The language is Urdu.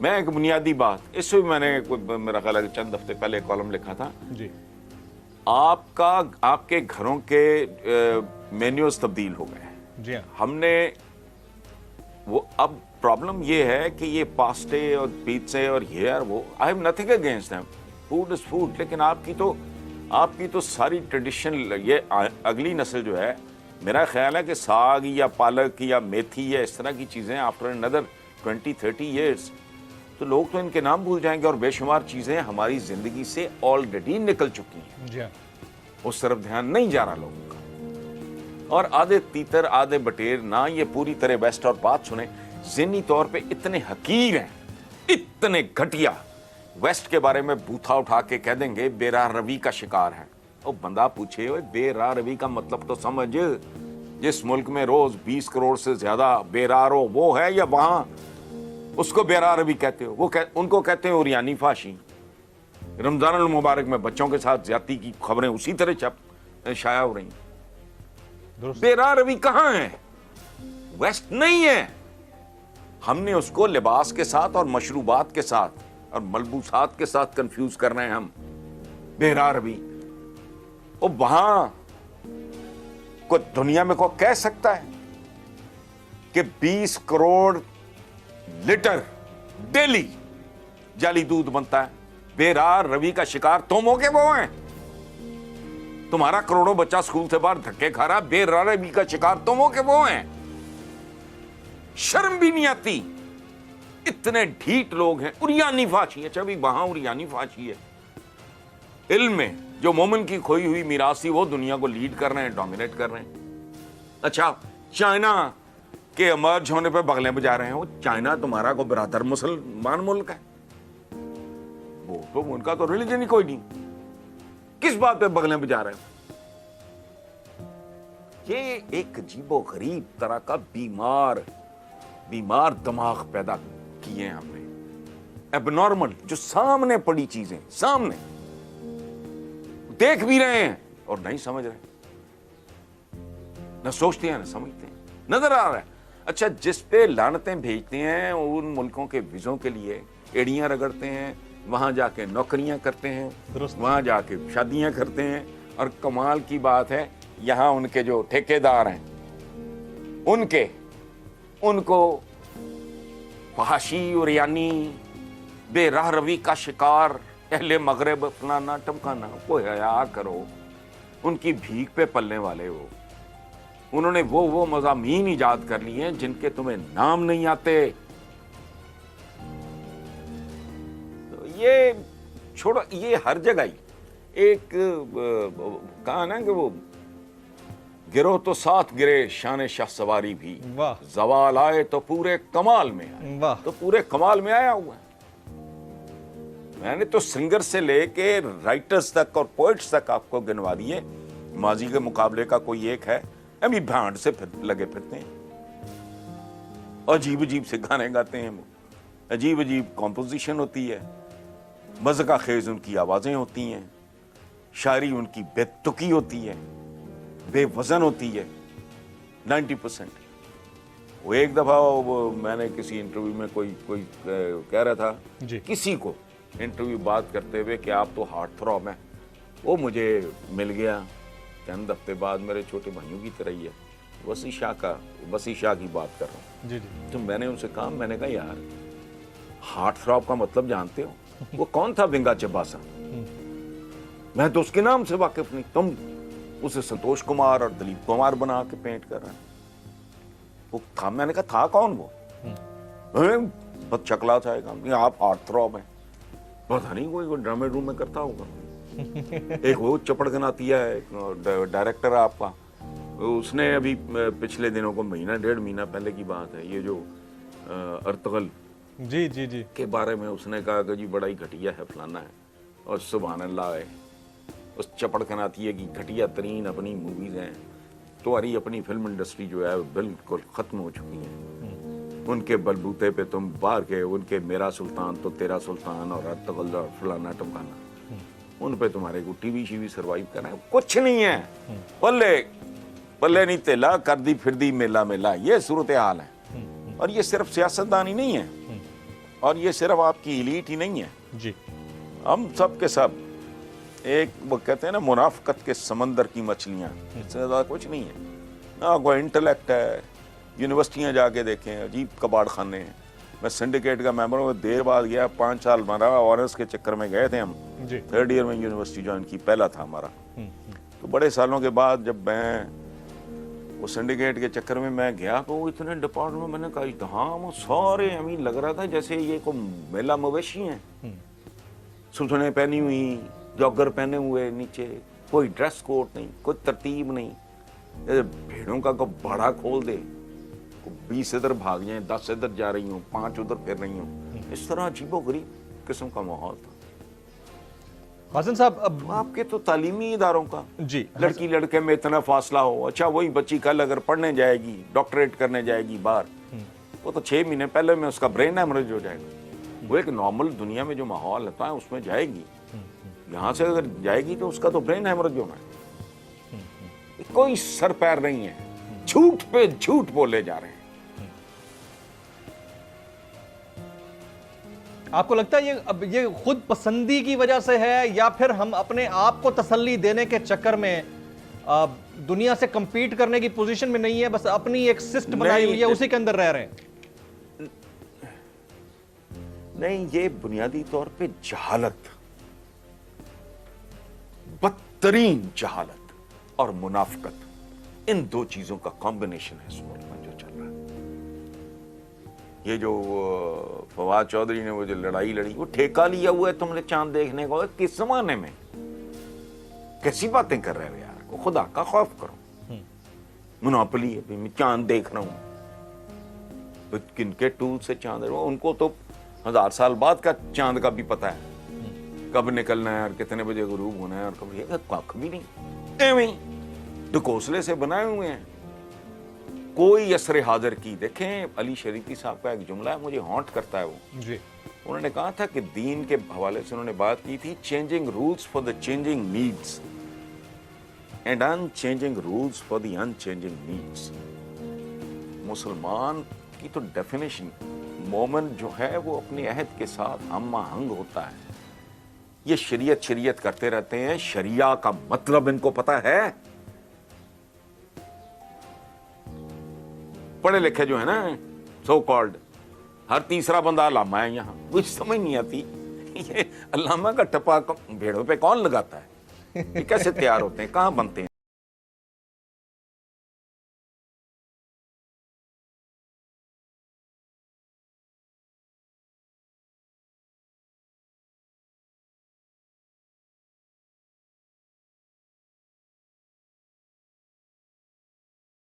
میں ایک بنیادی بات اس سے بھی میں نے میرا خیال ہے کہ چند ہفتے پہلے کالم لکھا تھا جی آپ کے گھروں کے مینیوز تبدیل ہو گئے ہیں. جی ہاں ہم نے وہ اب پرابلم یہ ہے کہ یہ پاسٹے اور پیزے اور یہ اور وہ I have nothing against them, food is food, لیکن آپ کی تو ساری ٹریڈیشن, یہ اگلی نسل جو ہے میرا خیال ہے کہ ساگ یا پالک یا میتھی یا اس طرح کی چیزیں آفٹر اندر 20-30 ایئرس تو لوگ تو ان کے نام بھول جائیں گے, اور بے شمار چیزیں ہماری زندگی سے آلریڈی نکل چکی ہیں. جی ہاں اس طرف دھیان نہیں جا رہا لوگوں کا, اور آدھے تیتر آدھے بٹیر نہ یہ پوری طرح بیسٹ. اور بات سنیں, ذہنی طور پہ اتنے حقیر ہیں, اتنے گھٹیا, ویسٹ کے بارے میں بوتھا اٹھا کے کہہ دیں گے بے راہ روی کا شکار ہے. اور بندہ پوچھے بے راہ روی کا مطلب تو سمجھ, جس ملک میں روز 20 کروڑ سے زیادہ بے راہ رو وہ ہے, یا وہاں اس کو بے راہ روی کہتے ہو, ان کو کہتے ہیں اوریانی فحاشی. رمضان المبارک میں بچوں کے ساتھ زیادتی کی خبریں اسی طرح شائع ہو رہی ہیں. بے راہ روی کہاں ہے؟ ویسٹ نہیں ہے. ہم نے اس کو لباس کے ساتھ اور مشروبات کے ساتھ اور ملبوسات کے ساتھ کنفیوز کر رہے ہیں ہم. بے راہ روی وہ وہاں کو دنیا میں کو کہہ سکتا ہے کہ 20 کروڑ لیٹر ڈیلی جعلی دودھ بنتا ہے. بے راہ روی کا شکار تم ہو کے وہ ہیں. تمہارا کروڑوں بچہ اسکول سے باہر دھکے کھا رہا, بے راہ روی کا شکار تم ہو کے وہ ہیں. شرم بھی نہیں آتی, اتنے ڈھیٹ لوگ ہیں. اوریانی فحاشی ہے, اچھا بھی وہاں اوریانی فحاشی ہے. علم میں جو مومن کی کھوئی ہوئی میراثی وہ دنیا کو لیڈ کر رہے ہیں, ڈومینیٹ کر رہے ہیں. اچھا چائنا کے ایمرج ہونے پہ بغلیں بجا رہے ہیں. وہ چائنا تمہارا کو برادر مسلمان ملک ہے, وہ تو ان کا تو ریلیجن ہی کوئی نہیں, کس بات پہ بغلیں بجا رہے ہیں؟ یہ ایک عجیب و غریب طرح کا بیمار دماغ پیدا کیے ہیں ہم نے, اب نارمل, جو سامنے پڑی چیزیں سامنے دیکھ بھی رہے ہیں اور نہیں سمجھ رہے, نہ سوچتے ہیں نہ سمجھتے ہیں, نظر آ رہا ہے. اچھا جس پہ لعنتیں بھیجتے ہیں ان ملکوں کے ویزوں کے لیے, ایڑیاں رگڑتے ہیں, وہاں جا کے نوکریاں کرتے ہیں, وہاں جا کے شادیاں کرتے ہیں, اور کمال کی بات ہے یہاں ان کے جو ٹھیکیدار ہیں ان کو فحاشی اوریانی بے راہ روی کا شکار اہل مغرب فلانا ٹمکانا. کو حیا کرو, ان کی بھیک پہ پلنے والے ہو. انہوں نے وہ مضامین ایجاد کر لیے ہیں جن کے تمہیں نام نہیں آتے. یہ چھوڑو, یہ ہر جگہ ہی ایک کہا نا کہ وہ گرو تو ساتھ گرے شان شاہ سواری بھی, زوال آئے تو پورے کمال میں آئے. تو پورے کمال میں آیا ہوا ہے. میں نے تو سنگر سے لے کے رائٹرز تک اور پوئٹس تک آپ کو گنوا دیے. ماضی کے مقابلے کا کوئی ایک ہے, ابھی بھانڈ سے لگے پھرتے ہیں, عجیب عجیب سے گانے گاتے ہیں, عجیب عجیب کمپوزیشن ہوتی ہے, مذاق خیز ان کی آوازیں ہوتی ہیں, شاعری ان کی بے تکی ہوتی ہے, بے وزن ہوتی ہے 90%. وہ ایک دفعہ میں نے کسی انٹرویو میں کوئی کہہ رہا تھا کسی کو انٹرویو بات کرتے ہوئے کہ آپ تو ہارٹ تھروب ہیں. وہ مجھے مل گیا چند ہفتے بعد, میرے چھوٹے بھائیوں کی طرح ہی ہے, وسیع شاہ کی بات کر رہا ہوں. تو میں نے ان سے کہا, میں نے کہا یار ہارٹ تھروب کا مطلب جانتے ہو؟ وہ کون تھا بنگا چباسا؟ میں تو اس کے نام سے واقف نہیں. تم اسے سنتوش کمار اور دلیپ کمار بنا کے پینٹ کر رہے ہیں. وہ تھا, میں نے کہا تھا کون وہ؟ بد شکلا تھا ایک, آپ ہارٹ تھروب ہیں. پتہ نہیں کوئی ڈرامے روم میں کرتا ہوگا. ایک وہ چپڑ گناتی ہے ڈائریکٹر آپ کا, اس نے ابھی پچھلے دنوں کو مہینہ ڈیڑھ مہینہ پہلے کی بات ہے, یہ جو ارتغل جی کے بارے میں اس نے کہا کہ جی بڑا ہی گھٹیا ہے فلانا ہے, اور سبحان اللہ ہے اس چپڑ گناتی ہے کی گھٹیا ترین اپنی موویز ہیں. تمہاری اپنی فلم انڈسٹری جو ہے بالکل ختم ہو چکی ہے. ان کے بلبوتے پہ تم باہر کے ان کے میرا سلطان تو تیرا سلطان اور ارتغل اور فلانا ٹمکانا, ان پہ تمہارے کو ٹی وی شیوی سروائیو کرنا ہے, کچھ نہیں ہے. پلے نہیں تیلا کر دی پھر دی میلا, یہ صورتحال ہے. اور یہ صرف سیاستدان ہی نہیں ہے, اور یہ صرف آپ کی ایلیٹ ہی نہیں ہے جی، ہم سب کے سب ایک وہ کہتے ہیں نا منافقت کے سمندر کی مچھلیاں، اس سے زیادہ کچھ نہیں ہے نہ کوئی انٹلیکٹ ہے. یونیورسٹیاں جا کے دیکھیں عجیب کباڑ خانے ہیں. میں سنڈیکیٹ کا ممبر ہوں, دیر بعد گیا, 5 سال ہمارا آنرس کے چکر میں گئے تھے ہم, 3rd ایئر میں یونیورسٹی جوائن کی, پہلا تھا ہمارا. تو بڑے سالوں کے بعد جب میں وہ سنڈیکیٹ کے چکر میں گیا تو وہ اتنے ڈپارٹمنٹ میں نے کہا اتہام سارے ہمیں لگ رہا تھا جیسے یہ کوئی میلہ مویشی ہیں, سوٹنے پہنی ہوئی, جاگر پہنے ہوئے نیچے, کوئی ڈریس کوڈ نہیں, کوئی ترتیب نہیں. بھیڑوں کا کو بڑا کھول دے, 20 ادھر بھاگ جائیں, 10 ادھر جا رہی ہوں, 5 ادھر پھر رہی ہوں, اس طرح عجیب و غریب قسم کا ماحول تھا. حسن صاحب اب آپ کے تو تعلیمی اداروں کا جی لڑکی لڑکے میں اتنا فاصلہ ہو, اچھا وہی بچی کل اگر پڑھنے جائے گی, ڈاکٹریٹ کرنے جائے گی باہر, وہ تو 6 مہینے پہلے میں اس کا برین ہیمریج ہو جائے گا. وہ ایک نارمل دنیا میں جو ماحول ہوتا ہے اس میں جائے گی, یہاں سے اگر جائے گی تو اس کا تو برین ہیمریج ہونا ہے. کوئی سر پیر نہیں ہے, جھوٹ پہ جھوٹ بولے جا رہے ہیں. آپ کو لگتا ہے یہ خود پسندی کی وجہ سے ہے یا پھر ہم اپنے آپ کو تسلی دینے کے چکر میں دنیا سے کمپیٹ کرنے کی پوزیشن میں نہیں ہے, بس اپنی ایک سسٹ بنائی ہوئی ہے اسی کے اندر رہ رہے ہیں؟ نہیں, یہ بنیادی طور پہ جہالت, بدترین جہالت اور منافقت, ان 2 چیزوں کا کمبینیشن ہے اس ملک میں جو چل رہا ہے. یہ جو فواد چودھری نے وہ جو لڑائی لڑی, وہ ٹھیکہ لیا ہوا ہے تم نے چاند دیکھنے کو, کس زمانے میں کیسی باتیں کر رہے ہو یار, کو خدا کا خوف کرو. منوپلی ہے, میں چاند دیکھ رہا ہوں, کن کے ٹول سے چاند, ان کو تو 1000 سال بعد کا چاند کا بھی پتا ہے, کب نکلنا ہے اور کتنے بجے غروب ہونا ہے, اور کب, یہ کھ بھی نہیں, ایویں ڈکوسلے سے بنائے ہوئے ہیں. کوئی عصر حاضر کی دیکھیں, علی شریفی صاحب کا ایک جملہ ہے مجھے ہانٹ کرتا ہے, وہ جی انہوں نے کہا تھا کہ دین کے حوالے سے انہوں نے بات کی تھی, changing rules for the changing needs and unchanging rules for the unchanging needs. مسلمان کی تو ڈیفینیشن, مومن جو ہے وہ اپنے عہد کے ساتھ ہم آہنگ ہوتا ہے. یہ شریعت کرتے رہتے ہیں, شریعہ کا مطلب ان کو پتا ہے. پڑھے لکھے جو ہے نا سو کالڈ, ہر تیسرا بندہ علامہ ہے یہاں, کچھ سمجھ نہیں آتی یہ علامہ کا ٹپا بھیڑوں پہ کون لگاتا ہے, یہ کیسے تیار ہوتے ہیں, کہاں بنتے ہیں.